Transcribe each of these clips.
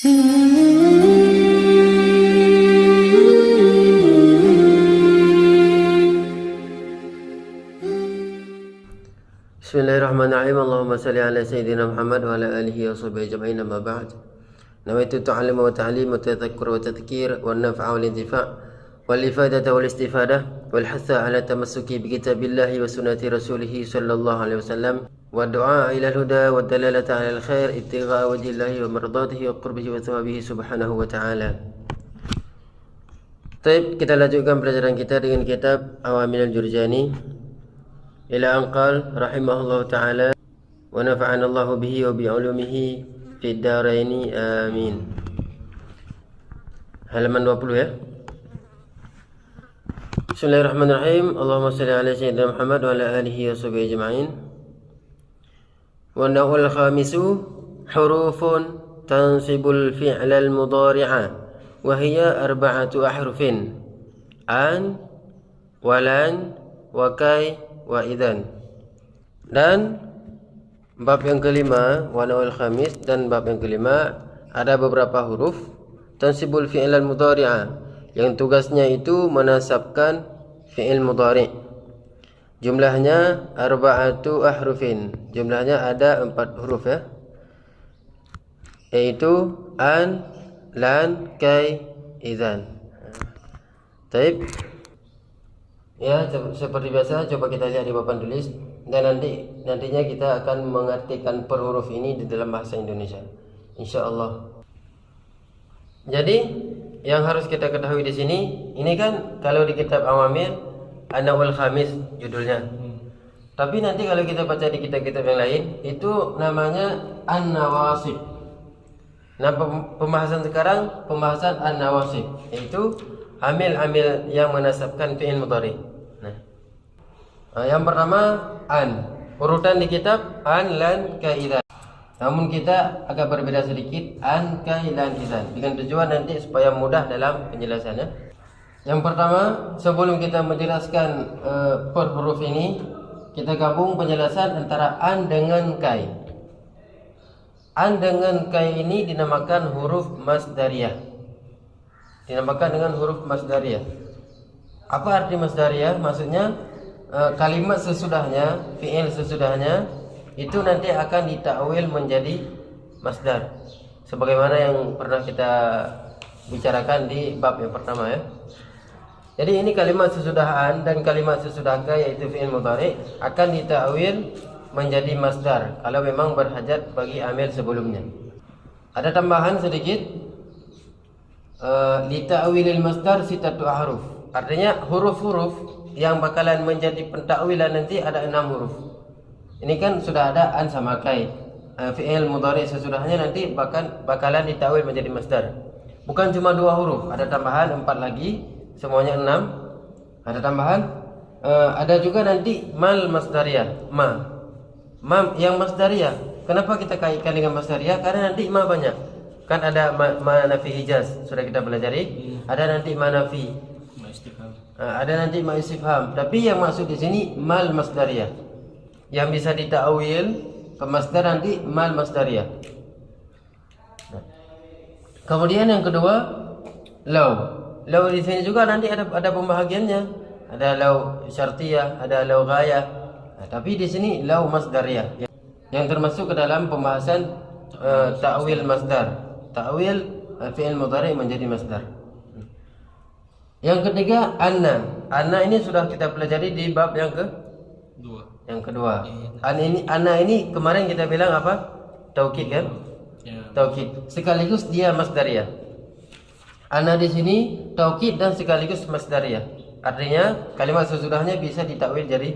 Bismillahirrahmanirrahim. Allahumma salli ala Sayyidina Muhammad wa ala alihi wa sahbihi ajma'in, amma ba'd. Nawaitu ta'allum wa ta'lim wa tadhakkur wa tadhkir wa naf'a wal intifa' wal ifadata wal istifadah wal hatha ala tamassuki bi kitabillahi wa sunnati rasulih sallallahu alaihi wasallam wa du'a ila al-huda wa dalalata ala al-khair ibtigha'a wajhillahi wa mardatihi wa qurbihi wa thawabihi subhanahu wa ta'ala. Baik, kita lanjutkan pelajaran kita dengan kitab Awamil al-Jurjani ila anqal rahimahullah ta'ala wa nafa'ana Allah bihi wa bi'ulumihi fid daraini amin. Halaman 20 ya. Bismillahirrahmanirrahim. Allahumma salli ala sayyidina Muhammad wa ala alihi wa sahbihi ajma'in. Wa naw'ul khamisu hurufun tansibul fi'lal mudhari'a wa hiya arba'atu ahrufin an walan wa kai wa idzan. Dan bab yang kelima, wanawal khamis, dan bab yang kelima ada beberapa huruf tansibul fi'il al-mudhari'a yang tugasnya itu menasabkan fi'il mudhari'. Jumlahnya arba'atu ahrufin. Jumlahnya ada 4 huruf ya. Yaitu an, lan, kai, idzan. Baik. Ya, seperti biasa coba kita lihat di papan tulis dan nantinya kita akan mengartikan per huruf ini di dalam bahasa Indonesia, insyaallah. Jadi yang harus kita ketahui di sini, ini kan kalau di kitab Awamil An-Naw'ul Khamis judulnya. Tapi nanti kalau kita baca di kitab-kitab yang lain itu namanya An-Nawasib. Nah, pembahasan sekarang pembahasan An-Nawasib, yaitu amil-amil yang menasabkan fi'il mudhari. Yang pertama an. Urutan di kitab an, lan, ka, idzan. Namun kita agak berbeda sedikit, an, ka, lan, idzan, dengan tujuan nanti supaya mudah dalam penjelasannya. Yang pertama, sebelum kita menjelaskan per huruf ini, kita gabung penjelasan antara an dengan kai. An dengan kai ini dinamakan huruf masdariyah. Dinamakan dengan huruf masdariyah. Apa arti masdariyah? Maksudnya kalimat sesudahnya, fi'il sesudahnya itu nanti akan ditakwil menjadi masdar. Sebagaimana yang pernah kita bicarakan di bab yang pertama ya. Jadi ini kalimat sesudah an dan kalimat sesudah ka, yaitu fi'il mudhari, akan ditakwil menjadi masdar kalau memang berhajat bagi amil sebelumnya. Ada tambahan sedikit. Li ta'wilil masdar sitatu ahruf. Artinya huruf-huruf yang bakalan menjadi pentakwilan nanti ada 6 huruf. Ini kan sudah ada an sama kai. Fi'il mudhari sesudahnya nanti bakalan ditakwil menjadi masdar. Bukan cuma 2 huruf, ada tambahan 4 lagi, semuanya 6. Ada tambahan ada juga nanti mal masdariyah, ma yang masdariyah. Kenapa kita kaitkan dengan masdariyah? Karena nanti ma banyak. Kan ada ma nafi hijaz, sudah kita pelajari. Ada nanti ma nafi, ada nanti ma istifham. Tapi yang maksud di sini mal masdariyah, yang bisa ditakwil ke masdar nanti mal masdariyah. Kemudian yang kedua, law. Law di sini juga nanti ada pembahagiannya. Ada law syartiyah, ada law ghayah. Tapi di sini law masdariyah yang termasuk ke dalam pembahasan ta'wil masdar. Ta'wil fi'il mudhari menjadi masdar. Yang ketiga anna. Anna ini sudah kita pelajari di bab yang kedua. Anna ini kemarin kita bilang apa? Taukid kan? Ya. Taukid. Sekaligus dia masdariyah. Anna di sini taukid dan sekaligus masdariyah. Artinya kalimat sesudahnya bisa ditakwil jadi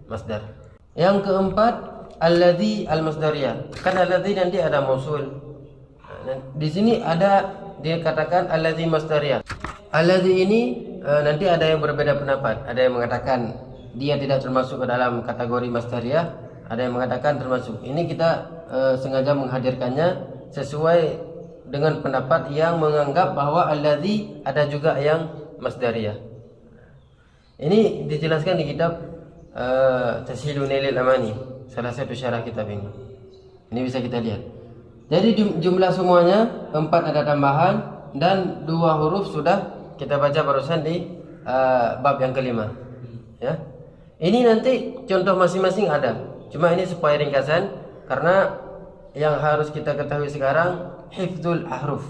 masdar. Yang keempat alladzi al-masdariyah. Kan alladzi nanti ada mausul. Di sini ada dikatakan alladzi masdariyah. Alladzi ini nanti ada yang berbeda pendapat. Ada yang mengatakan dia tidak termasuk ke dalam kategori masdariyah, ada yang mengatakan termasuk. Ini kita sengaja menghadirkannya sesuai dengan pendapat yang menganggap bahwa alladzi ada juga yang masdariyah. Ini dijelaskan di kitab Tashilun Nailil Amani, salah satu syarah kitab ini. Ini bisa kita lihat. Jadi jumlah semuanya 4 ada tambahan dan 2 huruf sudah kita baca barusan di bab yang kelima. Ya. Ini nanti contoh masing-masing ada. Cuma ini supaya ringkasan karena yang harus kita ketahui sekarang hifdzul ahruf,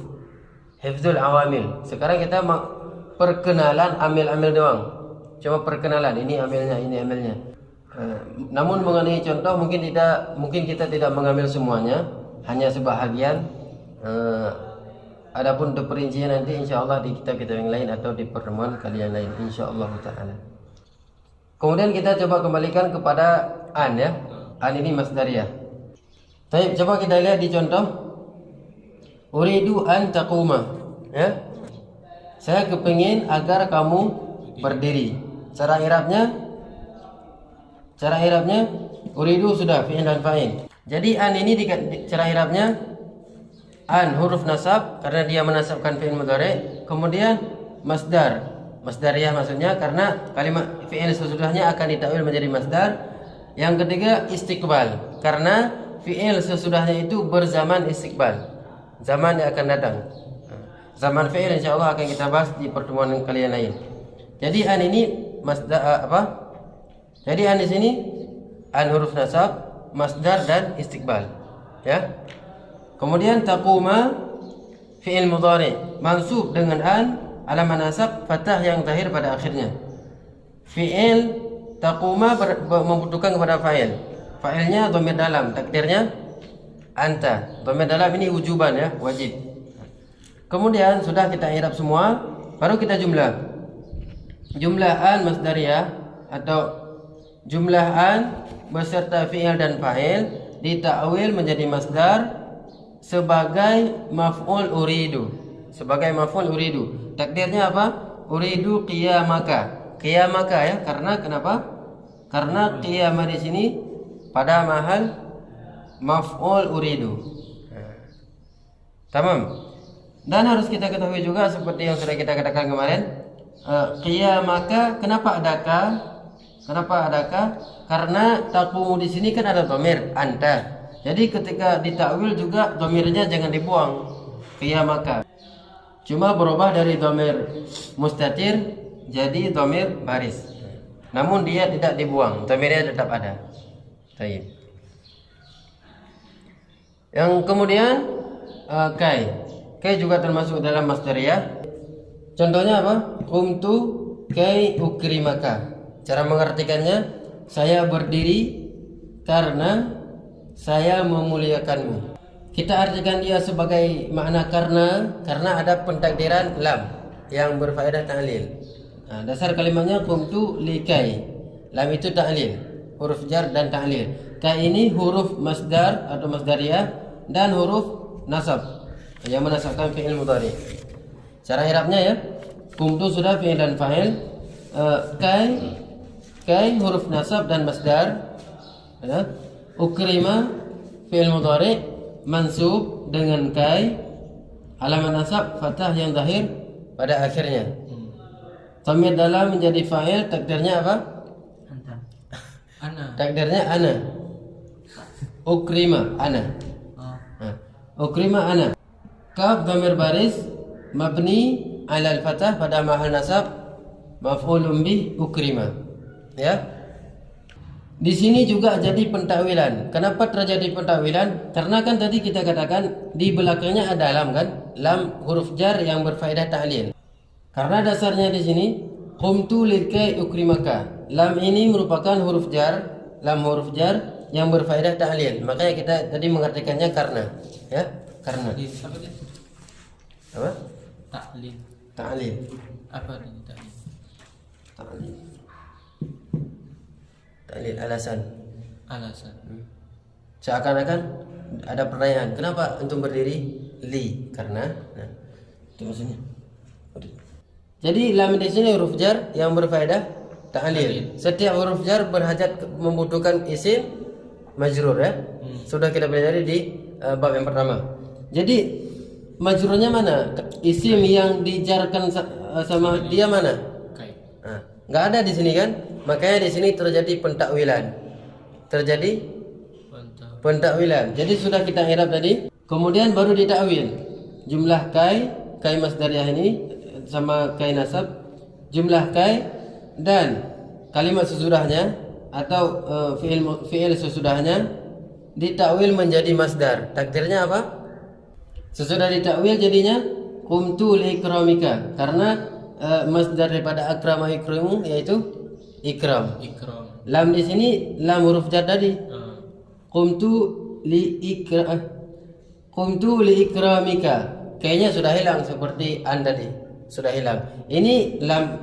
hifdzul awamil. Sekarang kita perkenalan amil-amil doang. Cuma perkenalan, ini amilnya, ini amilnya. Namun mengenai contoh mungkin kita tidak mengambil semuanya, hanya sebahagian. Adapun untuk perincian nanti insyaallah di kitab-kitab yang lain atau di pertemuan kalian lain insyaallah taala. Kemudian kita coba kembalikan kepada an ya. An ini masdariyah. Baik, coba kita lihat di contoh. Uridu an taquma. Ya. Saya kepingin agar kamu berdiri. Cara i'rabnya uridu sudah fi'il dan fa'il. Jadi an ini cara i'rabnya an huruf nasab karena dia menasabkan fi'il mudhari, kemudian masdariyah maksudnya karena kalimat fi'il sesudahnya akan ditakwil menjadi masdar. Yang ketiga istiqbal karena fi'il sesudahnya itu berzaman istiqbal, zaman yang akan datang. Zaman fi'il insyaallah akan kita bahas di pertemuan kalian lain. Jadi an ini masdar Jadi an di sini an huruf nasab, masdar dan istiqbal. Ya. Kemudian taquma fi'il mudhari mansub dengan an alamat nasab fathah yang zahir pada akhirnya. Fi'il taquma membutuhkan kepada fa'il. Fa'ilnya dhamir dalam, takdirnya anta. Dhamir dalam ini wujuban ya, wajib. Kemudian sudah kita i'rab semua, baru kita jumlah. Jumlah an masdariyah atau jumlah an beserta fi'il dan fa'il ditakwil menjadi masdar sebagai maf'ul uridu. Sebagai maf'ul uridu. Takdirnya apa? Uridu qiyamaka. Qiyamaka ya, karena kenapa? Karena qiyamah di sini pada mahal maf'ul uridu. Tamam. Dan harus kita ketahui juga seperti yang sudah kita katakan kemarin, qiyamaka kenapa adakah? Kenapa adakah? Karena taqumu di sini kan ada dhamir anta. Jadi ketika ditakwil juga dhamirnya jangan dibuang. Qiyamaka. Cuma berubah dari dhamir mustatir jadi dhamir baris. Namun dia tidak dibuang, dhamirnya tetap ada. Baik. Yang kemudian kai juga termasuk dalam masdariyah. Contohnya apa? Qumtu kai ukrimaka. Cara mengartikannya, saya berdiri karena saya memuliakanmu. Kita artikan dia sebagai makna karena ada pentakdiran lam yang berfaedah ta'lil. Nah, dasar kalimatnya qumtu likai. Lam itu ta'lil, huruf jar dan ta'lil. Kai ini huruf masdar atau masdariyah dan huruf nasab yang menasabkan fi'il mudhari. Cara i'rabnya ya, qumtu sudah fi'il dan fa'il. Kai huruf nasab dan masdar ya. Ukrima fi'il mudhari mansub dengan kai, alamat nasab fathah yang zahir pada akhirnya. Dhamir dalam menjadi fa'il, takdirnya apa? Ana. Takdirnya ana. Ukrima ana. Ukrima ana. Kaf dhamir baris mabni ala al-fathah pada mahal nasab maf'ulun bih ukrima. Ya. Di sini juga jadi pentakwilan. Kenapa terjadi pentakwilan? Karena kan tadi kita katakan di belakangnya ada lam kan? Lam huruf jar yang berfaedah ta'lil. Karena dasarnya di sini qumtu likai ukrimaka. Lam ini merupakan huruf jar, lam huruf jar yang berfaedah ta'lil. Makanya kita tadi mengartikannya karena, ya? Karena. Apa? Ta'lil. Ta'lil. Apa ini ta'lil? Ta'lil. Ta'lil alasan. Alasan. Seakan-akan ada pertanyaan, kenapa antum berdiri? Li, karena. Nah, itu maksudnya. Jadi lam di sini huruf jar yang berfaedah ta'lil. Setiap huruf jar berhajat membutuhkan isim majrur ya. Sudah kita pelajari di bab yang pertama. Jadi majrurnya mana? Isim yang dijarkan sama dia mana? Nah, nggak ada di sini kan? Makanya di sini terjadi pentakwilan. Terjadi pentakwilan. Jadi sudah kita i'rab tadi. Kemudian baru ditakwil. Jumlah kai masdariyah ini sama kai nasab, jumlah kai dan kalimat sesudahnya atau fiil sesudahnya ditakwil menjadi masdar. Takdirnya apa? Sesudah ditakwil jadinya qumtu li ikramika, karena masdar daripada akrama ikramu yaitu ikram. Ikram. Lam di sini lam huruf jar tadi. Qumtu li ikramika. Kayaknya sudah hilang seperti an tadi. Sudah hilang. Ini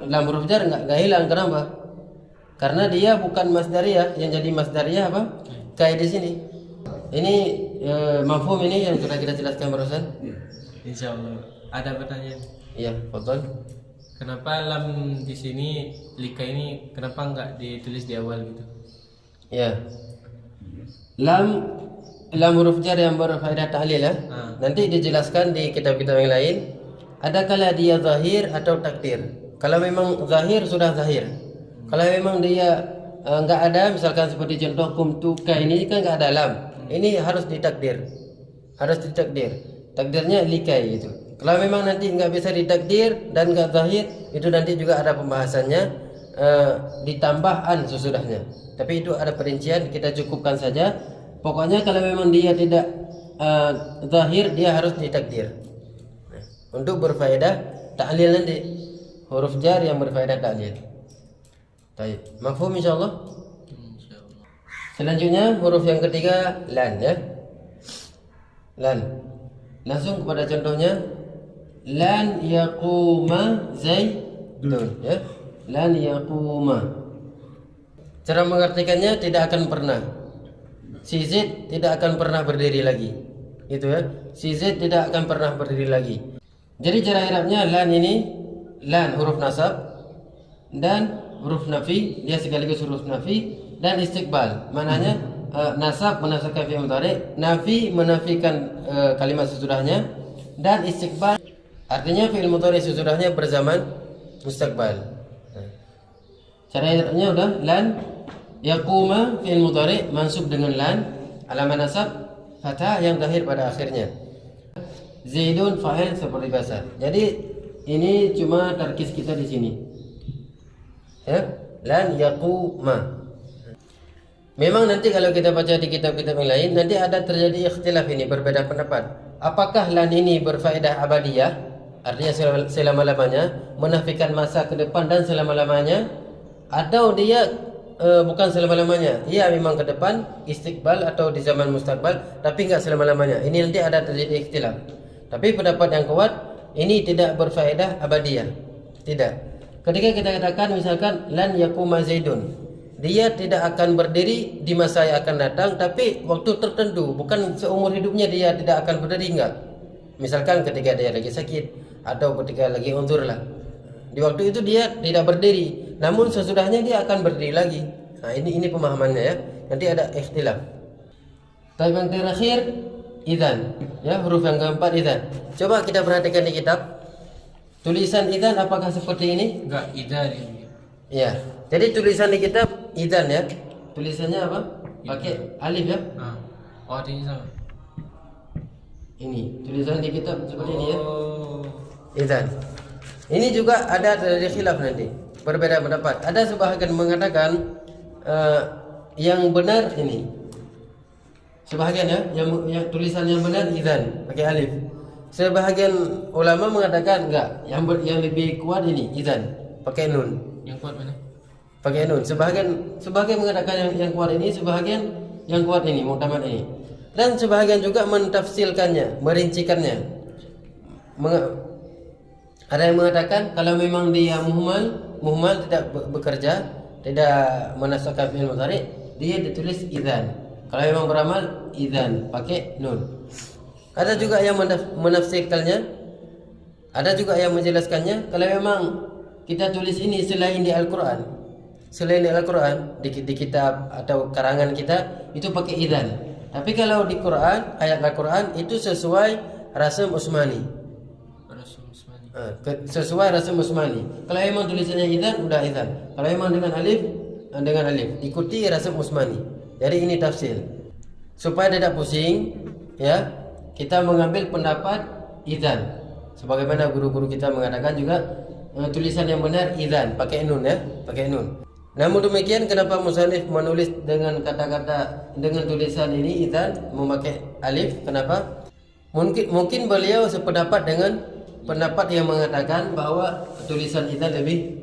lam huruf jar enggak hilang. Kenapa? Karena dia bukan masdariyah. Yang jadi masdariyah apa? Kai di sini. Ini mafhum ini yang sudah kita jelaskan barusan. Insyaallah. Ada pertanyaan? Iya, fadhal. Kenapa lam di sini lika ini kenapa enggak ditulis di awal gitu? Ya. Lam huruf jar yang berfaedah ta'lil ya. Nanti dijelaskan di kitab-kitab yang lain. Adakala dia zahir atau takdir. Kalau memang zahir sudah zahir. Kalau memang dia enggak ada, misalkan seperti contoh kumtuka ini kan enggak ada lam. Ini harus ditakdir. Harus ditakdir. Takdirnya likai gitu. Kalau memang nanti nggak bisa ditakdir dan nggak zahir, itu nanti juga ada pembahasannya, ditambah an sesudahnya. Tapi itu ada perincian, kita cukupkan saja. Pokoknya kalau memang dia tidak zahir, dia harus ditakdir. Untuk berfaedah ta'lil nanti, huruf jar yang berfaedah ta'lil. Baik, mafhum insyaallah. Selanjutnya huruf yang ketiga lan ya. Lan. Langsung kepada contohnya. Lan yaquma zaidun ya. Lan yaquma. Cara mengartikannya tidak akan pernah. Si Zaid tidak akan pernah berdiri lagi. Itu ya. Si Zaid tidak akan pernah berdiri lagi. Jadi cara i'rabnya lan ini lan huruf nasab dan huruf nafi, dia sekaligus huruf nafi dan istiqbal. Maknanya nasab menasabkan fi'il mudhari, nafi menafikan kalimat sesudahnya, dan istiqbal artinya fi'il mudhari sesudahnya berzaman mustaqbal. Cara i'rabnya udah lan yaquma fi'il mudhari mansub dengan lan, alamat nasab fathah yang zahir pada akhirnya. Zaidun fa'il seperti biasa. Jadi ini cuma tarkis kita di sini. Ya, lan yaquma. Memang nanti kalau kita baca di kitab-kitab yang lain nanti ada terjadi ikhtilaf ini, berbeda pendapat. Apakah lan ini berfaedah abadiyah? Artinya selama-lamanya, menafikan masa ke depan dan selama-lamanya, atau dia bukan selama-lamanya. Ia memang ke depan, istiqbal atau di zaman mustaqbal, tapi enggak selama-lamanya. Ini nanti ada terjadi ikhtilaf. Tapi pendapat yang kuat ini tidak berfaedah abadiyah. Tidak. Ketika kita katakan misalkan lan yaquma zaidun, dia tidak akan berdiri di masa yang akan datang, tapi waktu tertentu, bukan seumur hidupnya dia tidak akan berdiri, enggak. Misalkan ketika dia lagi sakit atau ketika lagi unzur lah. Di waktu itu dia tidak berdiri, namun sesudahnya dia akan berdiri lagi. Nah, ini pemahamannya ya. Nanti ada ikhtilaf. Tapi yang terakhir idzan, ya, huruf yang keempat idzan. Coba kita perhatikan di kitab. Tulisan idzan apakah seperti ini? Enggak, idzan ini. Ya. Jadi tulisan di kitab idzan ya. Tulisannya apa? Pakai alif ya. Oh, ini sama. Ini tulisan di kitab seperti ini ya. Idzan. Ini juga ada terjadi khilaf nanti. Berbeda pendapat. Ada sebahagian mengatakan yang benar ini. Sebahagian ya, yang tulisan yang benar idzan pakai alif. Sebahagian ulama mengatakan enggak, yang lebih kuat ini idzan pakai nun. Yang kuat mana? Pakai nun. Sebagian mengatakan yang kuat ini, sebahagian yang kuat ini, muhtamad ini. Dan sebahagian juga mentafsilkannya, merincikannya. Ada yang mengatakan kalau memang dia muhmal tidak bekerja, tidak menasabkan fi'il mudhari, dia ditulis idzan. Kalau memang beramal idzan pakai nun. Ada juga yang menafsirkannya, ada juga yang menjelaskannya kalau memang kita tulis ini selain di Al-Qur'an, di kitab atau karangan kita itu pakai idzan. Tapi kalau di Quran, ayat Al-Qur'an itu sesuai rasam Utsmani. Sesuai rasam Utsmani. Kalau memang tulisannya idzan, udah idzan. Kalau memang dengan alif, ikuti rasam Utsmani. Jadi ini tafsir. Supaya tidak pusing, ya. kita mengambil pendapat idzan. Sebagaimana guru-guru kita mengatakan juga tulisan yang benar idzan, pakai nun ya, pakai nun. Namun demikian kenapa musannif menulis dengan kata-kata dengan tulisan ini idzan memakai alif? Kenapa? Mungkin beliau sependapat dengan pendapat yang mengatakan bahwa tulisan idzan lebih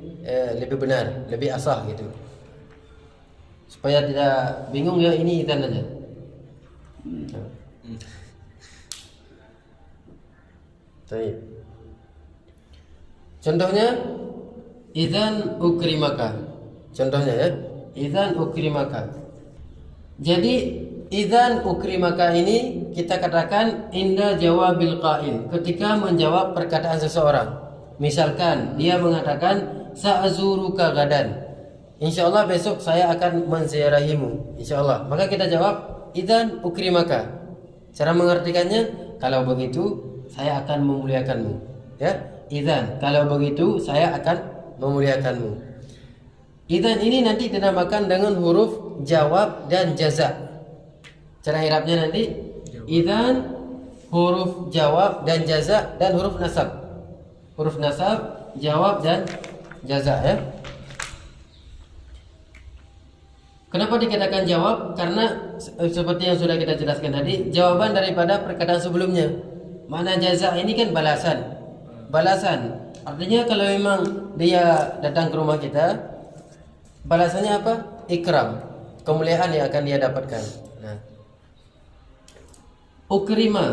benar, lebih asah gitu. Supaya tidak bingung ya, ini idzan aja. Baik. Contohnya idzan ukrimaka. Contohnya ya, idzan ukrimaka. Jadi idzan ukrimaka ini kita katakan inda jawabil qail, ketika menjawab perkataan seseorang. Misalkan dia mengatakan sa'azuruka gadan, insyaallah besok saya akan menziarahimu, insyaallah. Maka kita jawab idzan ukrimaka. Cara mengartikannya, kalau begitu saya akan memuliakanmu. Ya, idzan, kalau begitu saya akan memuliakanmu. Idzan ini nanti dinamakan dengan huruf jawab dan jaza. Cara i'rabnya nanti idzan, huruf jawab dan jaza, dan huruf nasab. Huruf nasab, jawab dan jaza ya. Kenapa dikatakan jawab? Karena seperti yang sudah kita jelaskan tadi, jawaban daripada perkataan sebelumnya. Mana jaza ini kan balasan. Balasan. Artinya kalau memang dia datang ke rumah kita, balasannya apa? Ikram. Kemuliaan yang akan dia dapatkan. Nah. Ukrima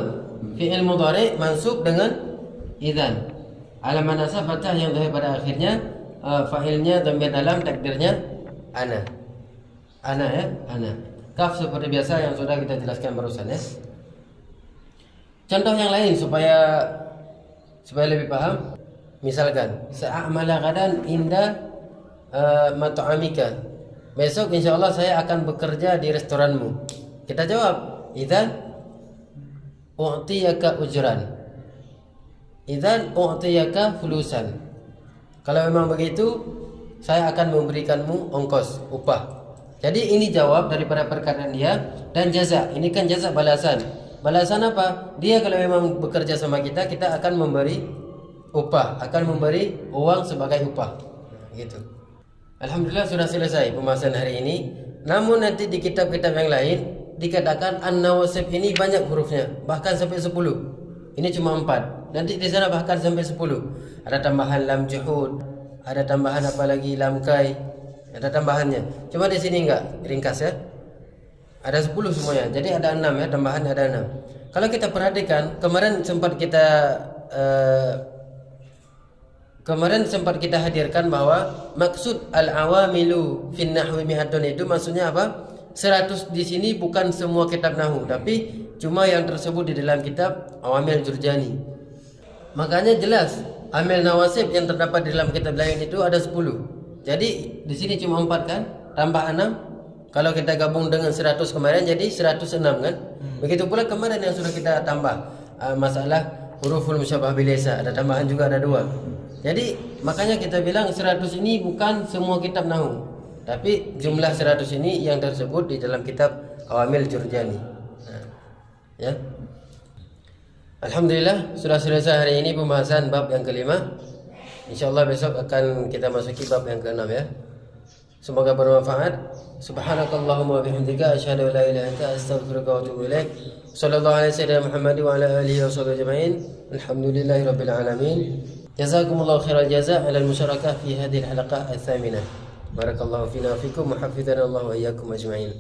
fi'il mudhari mansub dengan idzan. Alamat nasab fathah yang zahir pada akhirnya, fa'ilnya dhamir dalam, takdirnya ana. Ana ya, ana. Kaf seperti biasa yang sudah kita jelaskan barusan ya. Contoh yang lain supaya lebih paham. Misalkan sa'amala gadan inda mat'amika. Besok insyaallah saya akan bekerja di restoranmu. Kita jawab idzan u'tiyaka ujran. Idzan u'tiyaka fulusan. Kalau memang begitu, saya akan memberikanmu ongkos, upah. Jadi ini jawab daripada perkataan dia, dan jaza. Ini kan jaza balasan. Balasan apa? Dia kalau memang bekerja sama kita, kita akan memberi upah, akan memberi uang sebagai upah. Gitu. Alhamdulillah sudah selesai pembahasan hari ini. Namun nanti di kitab-kitab yang lain dikatakan an-nawasib ini banyak hurufnya, bahkan sampai 10. Ini cuma 4. Nanti di sana bahkan sampai 10. Ada tambahan lam juhud, ada tambahan apa lagi, lam kai, ada tambahannya. Cuma di sini enggak, ringkas ya. Ada 10 semuanya. Jadi ada 6 ya, tambahan ada 6. Kalau kita perhatikan, kemarin sempat kita hadirkan bahwa maksud al-awamilu fin nahwi mi'atun itu maksudnya apa? 100 di sini bukan semua kitab nahwu, tapi cuma yang tersebut di dalam kitab Awamil Jurjani. Makanya jelas amil nawasib yang terdapat di dalam kitab lain itu ada 10. Jadi di sini cuma 4 kan? Tambah 6. Kalau kita gabung dengan 100 kemarin jadi 106 kan? Begitu pula kemarin yang sudah kita tambah masalah huruful musyabah bilesa, ada tambahan juga, ada 2. Jadi makanya kita bilang 100 ini bukan semua kitab nahwu, tapi jumlah 100 ini yang tersebut di dalam kitab Awamil Jurjani. Ya. Alhamdulillah sudah selesai hari ini pembahasan bab yang kelima. InsyaAllah besok akan kita masuki bab yang ke-6 ya. Semoga bermanfaat. Subhanakallahumma wa bihamdika asyhadu an la ilaha illa anta astaghfiruka wa atubu ilaik. Sallallahu alaihi wasallam Muhammad wa ala alihi wa sahbihi ajma'in. Alhamdulillahirabbil alamin. Jazakumullahu khairal jazaa 'ala al-musyarakah fi hadhihi al-halaqah ats-tsaminah. Barakallahu fina wa fikum wa hafizana Allah wa iyyakum ajma'in.